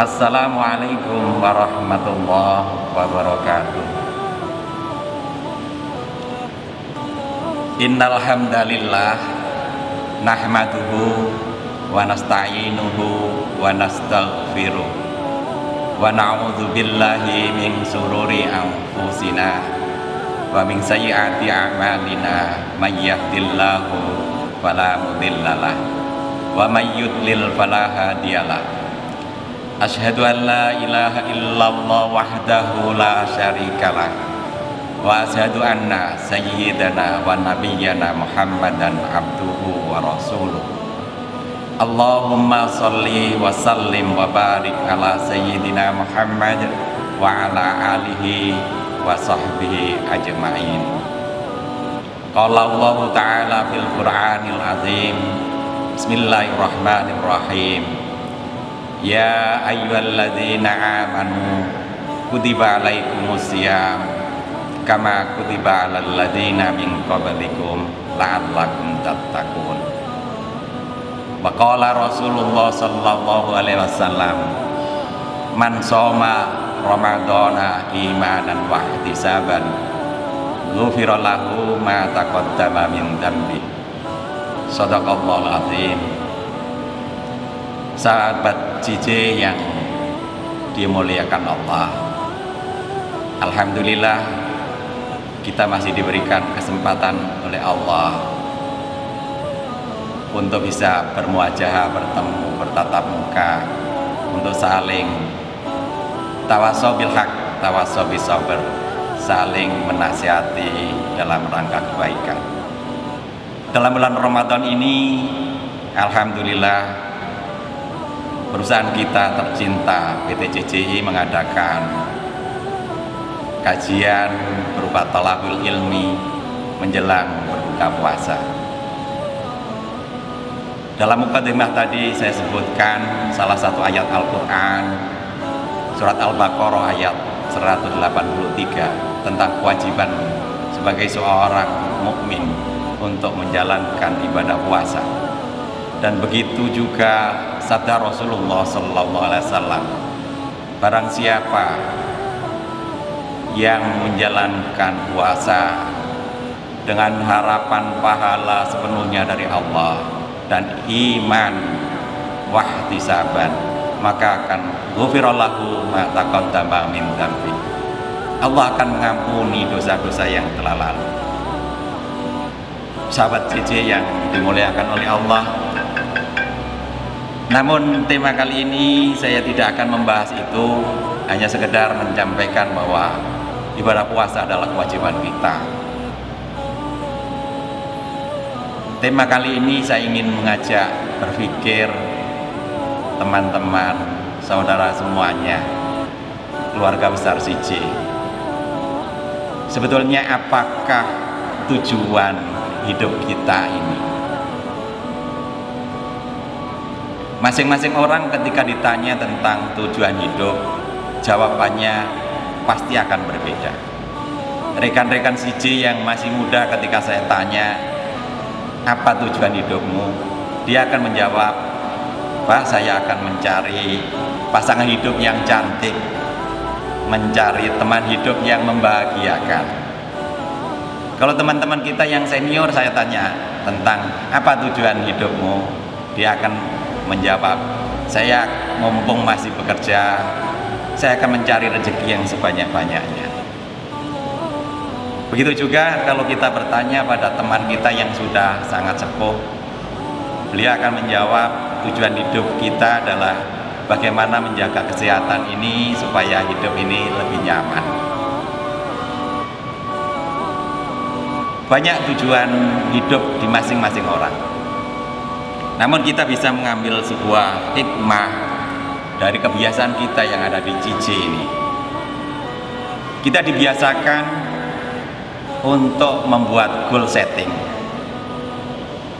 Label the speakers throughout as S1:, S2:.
S1: Assalamualaikum warahmatullahi wabarakatuh. Innal hamdalillah nahmaduhu wa nasta'inuhu wa nastaghfiruh wa na'udzu billahi min sururi anfusina wa min sayyiati a'malina may yahdihillahu fala mudhillalah wa may yudlil fala hadiyalah. Asyhadu an la ilaha illallah wahdahu la syarikalah wa asyhadu anna sayyidana wa nabiyyana Muhammadan abduhu wa rasuluh. Allahumma sholli wa sallim wa barik ala sayyidina Muhammad wa ala alihi wa sahbihi ajma'in. Qala Allah ta'ala fil Qur'anil azim. Bismillahirrahmanirrahim. Ya ayyuhalladzina amanu kutiba alaikumusiyam kama kutiba alal ladzina min qablikum la'allakum tattaqun. Wa qala Rasulullah sallallahu alaihi wasallam, man shoma ramadhana imanan wa ihtisaban ghufira lahu ma taqaddama min dzambi. Shadaqallahul azim. Sahabat JJ yang dimuliakan Allah, alhamdulillah kita masih diberikan kesempatan oleh Allah untuk bisa bermuajahah, bertemu, bertatap muka, untuk saling tawasau bil haq, tawasau bis sabr, saling menasihati dalam rangka kebaikan. Dalam bulan Ramadan ini, alhamdulillah perusahaan kita tercinta PT JJI mengadakan kajian berupa talaqul ilmi menjelang berbuka puasa. Dalam mukadimah tadi saya sebutkan salah satu ayat Al-Quran, surat Al-Baqarah ayat 183 tentang kewajiban sebagai seorang mukmin untuk menjalankan ibadah puasa. Dan begitu juga sabda Rasulullah sallallahu alaihi wasallam, barang siapa yang menjalankan puasa dengan harapan pahala sepenuhnya dari Allah dan iman wahtisaban, maka akan ghufirallahu ma taqaddama min dzambi. Allah akan mengampuni dosa-dosa yang telah lalu. Sahabat JJ yang dimuliakan oleh Allah, namun tema kali ini saya tidak akan membahas itu, hanya sekedar menyampaikan bahwa ibadah puasa adalah kewajiban kita. Tema kali ini saya ingin mengajak berpikir teman-teman, saudara semuanya, keluarga besar JJ. Sebetulnya apakah tujuan hidup kita ini? Masing-masing orang ketika ditanya tentang tujuan hidup, jawabannya pasti akan berbeda. Rekan-rekan JJ yang masih muda, ketika saya tanya, apa tujuan hidupmu? Dia akan menjawab, Pak, saya akan mencari pasangan hidup yang cantik, mencari teman hidup yang membahagiakan. Kalau teman-teman kita yang senior saya tanya tentang apa tujuan hidupmu, dia akan menjawab, saya mumpung masih bekerja, saya akan mencari rezeki yang sebanyak-banyaknya. Begitu juga kalau kita bertanya pada teman kita yang sudah sangat sepuh, beliau akan menjawab, tujuan hidup kita adalah bagaimana menjaga kesehatan ini supaya hidup ini lebih nyaman. Banyak tujuan hidup di masing-masing orang. Namun kita bisa mengambil sebuah hikmah dari kebiasaan kita yang ada di JJ ini. Kita dibiasakan untuk membuat goal setting,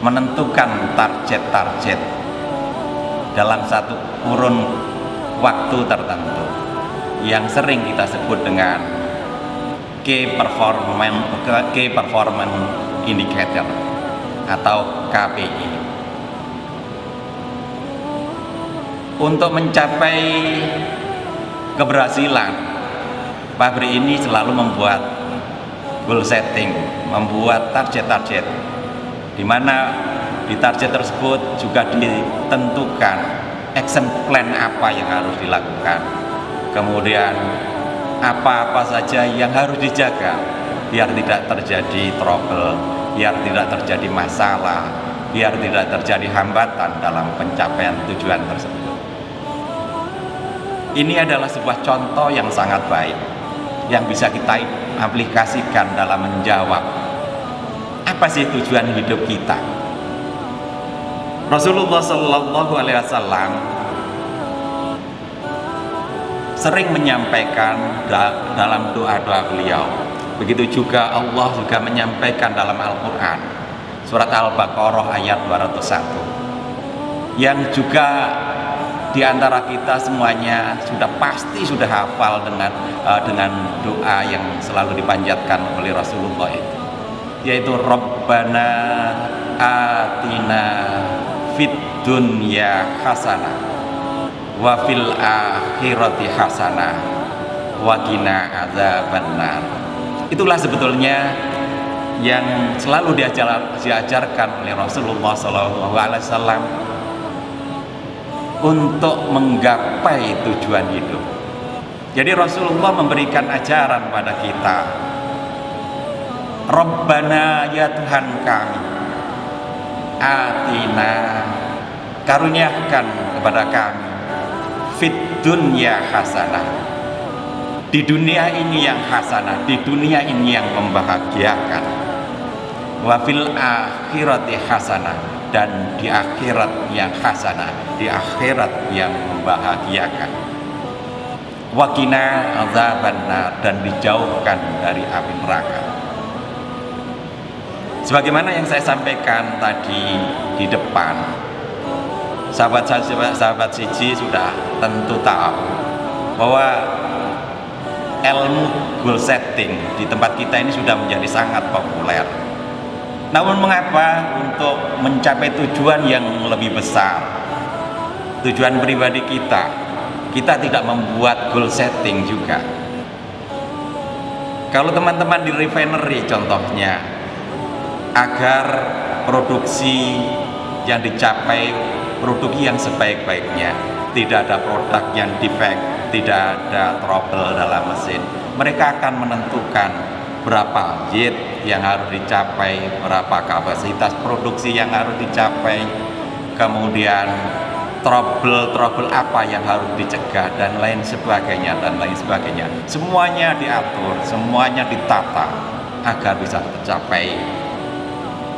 S1: menentukan target-target dalam satu kurun waktu tertentu yang sering kita sebut dengan Key Performance Indicator atau KPI. Untuk mencapai keberhasilan, pabrik ini selalu membuat goal setting, membuat target-target, di mana di target tersebut juga ditentukan action plan apa yang harus dilakukan, kemudian apa-apa saja yang harus dijaga biar tidak terjadi trouble, biar tidak terjadi masalah, biar tidak terjadi hambatan dalam pencapaian tujuan tersebut. Ini adalah sebuah contoh yang sangat baik yang bisa kita aplikasikan dalam menjawab apa sih tujuan hidup kita. Rasulullah Shallallahu Alaihi Wasallam sering menyampaikan dalam doa-doa beliau. Begitu juga Allah juga menyampaikan dalam Al-Quran, surat Al-Baqarah ayat 201, yang juga di antara kita semuanya sudah hafal dengan doa yang selalu dipanjatkan oleh Rasulullah itu, yaitu Rabbana atina fid dunya hasanah wa fil akhirati hasanah wa qina adzabannar. Itulah sebetulnya yang selalu diajarkan oleh Rasulullah SAW untuk menggapai tujuan hidup. Jadi Rasulullah memberikan ajaran pada kita, Rabbana, ya Tuhan kami, atina, karuniakan kepada kami, fid dunya hasanah, di dunia ini yang hasanah, di dunia ini yang membahagiakan, wa fil akhirati hasanah, dan di akhirat yang hasanah, di akhirat yang membahagiakan, wa qina adzabannar, dan dijauhkan dari api neraka. Sebagaimana yang saya sampaikan tadi di depan, sahabat siji sudah tentu tahu bahwa ilmu goal setting di tempat kita ini sudah menjadi sangat populer. Namun mengapa untuk mencapai tujuan yang lebih besar, tujuan pribadi kita tidak membuat goal setting juga? Kalau teman-teman di refinery contohnya, agar produksi yang dicapai produksi yang sebaik-baiknya, tidak ada produk yang defect, tidak ada trouble dalam mesin, mereka akan menentukan berapa yield yang harus dicapai, berapa kapasitas produksi yang harus dicapai, kemudian trouble apa yang harus dicegah, dan lain sebagainya. Semuanya diatur, semuanya ditata agar bisa tercapai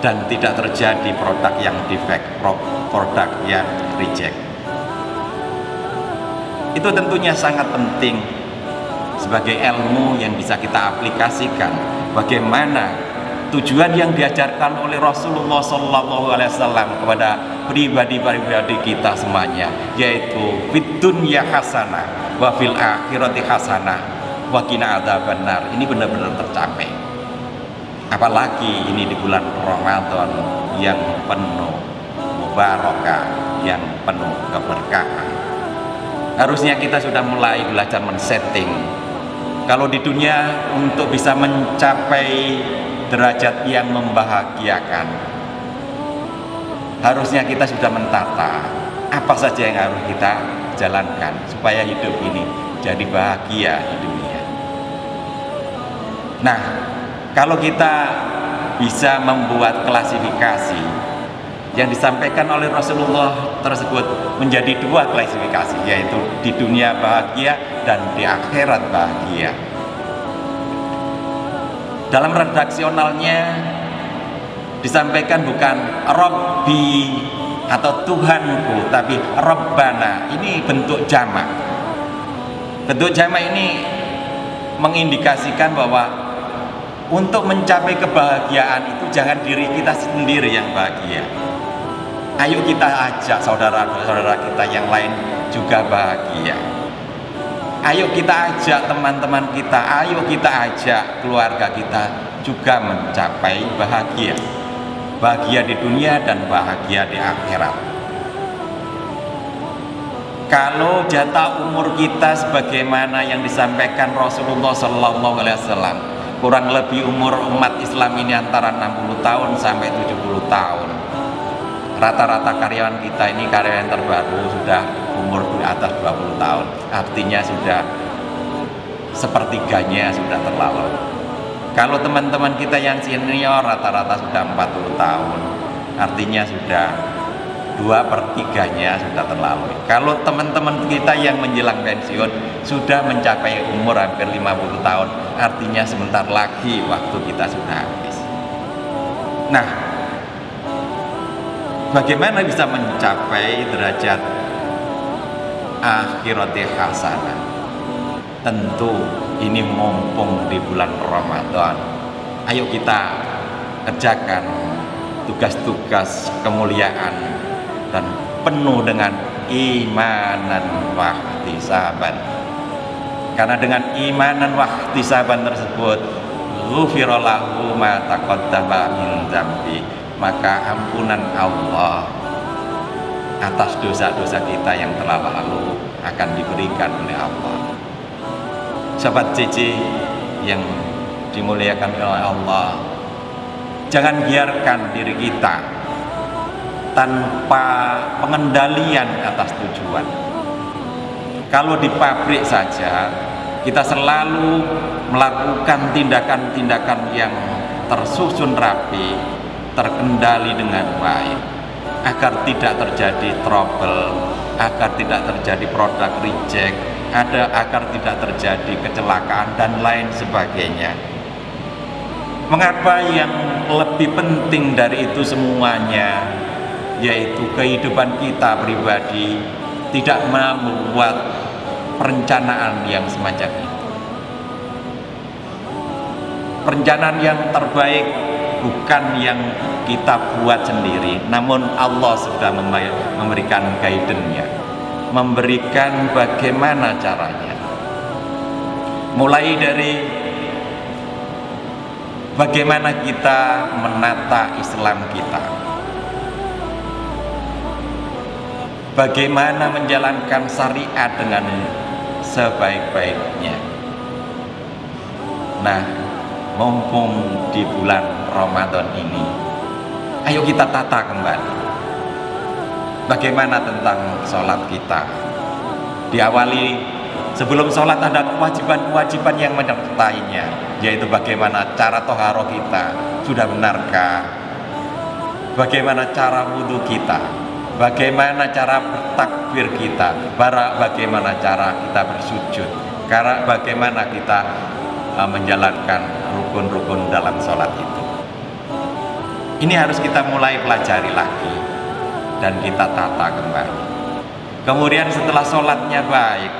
S1: dan tidak terjadi produk yang defect, produk yang reject. Itu tentunya sangat penting sebagai ilmu yang bisa kita aplikasikan. Bagaimana tujuan yang diajarkan oleh Rasulullah SAW kepada pribadi-pribadi kita semuanya, yaitu fid dunya hasanah wa fil akhirati hasanah wa qina adzabannar. Ini benar-benar tercapai. Apalagi ini di bulan Ramadan yang penuh mubarakah, yang penuh keberkahan. Harusnya kita sudah mulai belajar men-setting. Kalau di dunia untuk bisa mencapai derajat yang membahagiakan, harusnya kita sudah mentata apa saja yang harus kita jalankan supaya hidup ini jadi bahagia di dunia. Nah, kalau kita bisa membuat klasifikasi yang disampaikan oleh Rasulullah tersebut menjadi dua klasifikasi, yaitu di dunia bahagia dan di akhirat bahagia. Dalam redaksionalnya disampaikan bukan Robbi atau Tuhanku, tapi Rabbana. Ini bentuk jamak. Bentuk jamak ini mengindikasikan bahwa untuk mencapai kebahagiaan itu jangan diri kita sendiri yang bahagia. Ayo kita ajak saudara-saudara kita yang lain juga bahagia. Ayo kita ajak teman-teman kita, ayo kita ajak keluarga kita juga mencapai bahagia. Bahagia di dunia dan bahagia di akhirat. Kalau jatah umur kita sebagaimana yang disampaikan Rasulullah Sallallahu Alaihi Wasallam, kurang lebih umur umat Islam ini antara 60 tahun sampai 70 tahun. Rata-rata karyawan kita ini karyawan terbaru sudah umur di atas 20 tahun. Artinya sudah sepertiganya sudah terlalu. Kalau teman-teman kita yang senior rata-rata sudah 40 tahun. Artinya sudah 2/3-nya sudah terlalu. Kalau teman-teman kita yang menjelang pensiun sudah mencapai umur hampir 50 tahun, artinya sebentar lagi waktu kita sudah habis. Nah, bagaimana bisa mencapai derajat akhirati hasanah? Tentu ini mumpung di bulan Ramadan. Ayo kita kerjakan tugas-tugas kemuliaan dan penuh dengan imanan wahtisaban. Karena dengan imanan wahtisaban tersebut ghufira lahu ma taqaddama min dzambi, maka ampunan Allah atas dosa-dosa kita yang telah lalu akan diberikan oleh Allah. Sahabat CC yang dimuliakan oleh Allah, jangan biarkan diri kita tanpa pengendalian atas tujuan. Kalau di pabrik saja kita selalu melakukan tindakan-tindakan yang tersusun rapi, terkendali dengan baik, agar tidak terjadi trouble, agar tidak terjadi produk reject, agar tidak terjadi kecelakaan dan lain sebagainya. Mengapa yang lebih penting dari itu semuanya, yaitu kehidupan kita pribadi, tidak membuat perencanaan yang semacam itu. Perencanaan yang terbaik bukan yang kita buat sendiri, namun Allah sudah memberikan guidance-nya, memberikan bagaimana caranya. Mulai dari bagaimana kita menata Islam kita, bagaimana menjalankan syariat dengan sebaik-baiknya. Nah, mumpung di bulan Ramadan ini, ayo kita tata kembali. Bagaimana tentang sholat kita? Diawali sebelum sholat ada kewajiban-kewajiban yang menyertainya, yaitu bagaimana cara toharoh kita, sudah benarkah? Bagaimana cara wudhu kita? Bagaimana cara bertakbir kita, bagaimana cara kita bersujud, karena bagaimana kita menjalankan rukun-rukun dalam sholat itu. Ini harus kita mulai pelajari lagi dan kita tata kembali. Kemudian setelah sholatnya baik,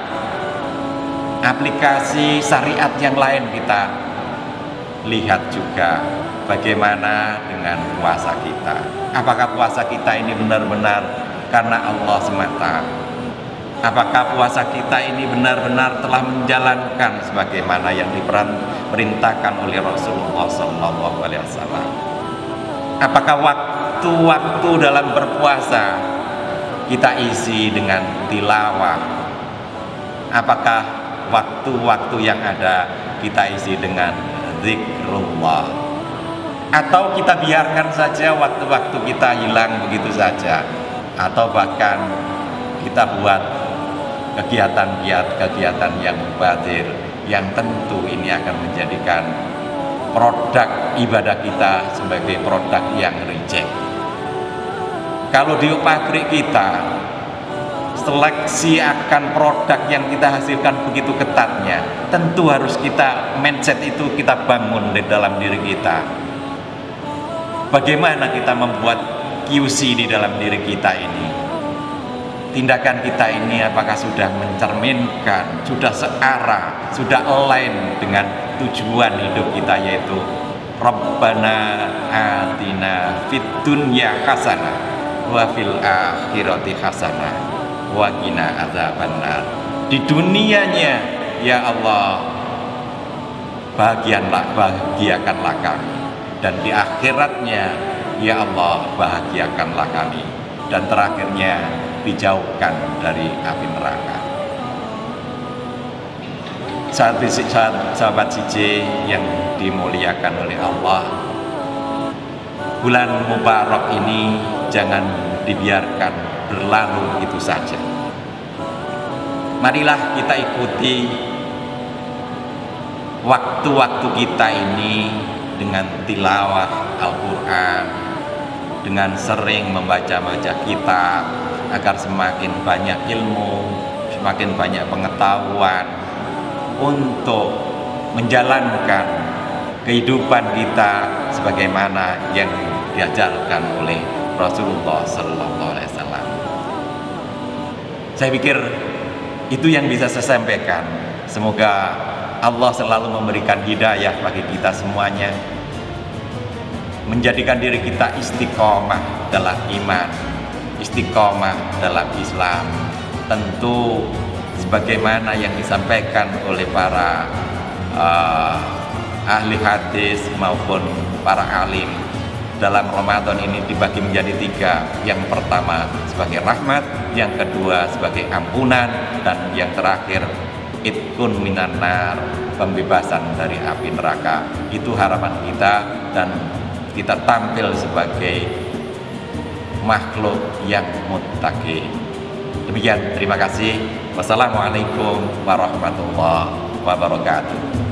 S1: aplikasi syariat yang lain kita lihat juga. Bagaimana dengan puasa kita? Apakah puasa kita ini benar-benar karena Allah semata? Apakah puasa kita ini benar-benar telah menjalankan sebagaimana yang diperintahkan oleh Rasulullah SAW? Apakah waktu-waktu dalam berpuasa kita isi dengan tilawah? Apakah waktu-waktu yang ada kita isi dengan zikrullah? Atau kita biarkan saja waktu-waktu kita hilang begitu saja, atau bahkan kita buat kegiatan yang mubazir, yang tentu ini akan menjadikan produk ibadah kita sebagai produk yang reject. Kalau di pabrik kita, seleksi akan produk yang kita hasilkan begitu ketatnya, tentu harus kita mindset itu kita bangun di dalam diri kita. Bagaimana kita membuat QC di dalam diri kita ini? Tindakan kita ini apakah sudah mencerminkan, sudah searah, sudah align dengan tujuan hidup kita, yaitu Rabbana atina fid dunya hasanah wa fil akhirati hasanah wa qina adzabannar. Di dunianya, ya Allah, bahagiakanlah kami, dan di akhiratnya, ya Allah, bahagiakanlah kami, dan terakhirnya, dijauhkan dari api neraka. Sahabat CJ yang dimuliakan oleh Allah, bulan Mubarak ini jangan dibiarkan berlalu gitu saja. Marilah kita ikuti waktu-waktu kita ini dengan tilawah Al-Quran, dengan sering membaca-baca kitab, agar semakin banyak ilmu, semakin banyak pengetahuan untuk menjalankan kehidupan kita sebagaimana yang diajarkan oleh Rasulullah Sallallahu Alaihi Wasallam. Saya pikir itu yang bisa saya sampaikan. Semoga Allah selalu memberikan hidayah bagi kita semuanya, menjadikan diri kita istiqomah dalam iman, istiqomah dalam Islam. Tentu sebagaimana yang disampaikan oleh para ahli hadis maupun para alim, dalam Ramadan ini dibagi menjadi 3. Yang pertama sebagai rahmat, yang kedua sebagai ampunan, dan yang terakhir itqun minan nar, pembebasan dari api neraka. Itu harapan kita, dan kita tampil sebagai makhluk yang muttaqi. Demikian, terima kasih. Wassalamualaikum warahmatullahi wabarakatuh.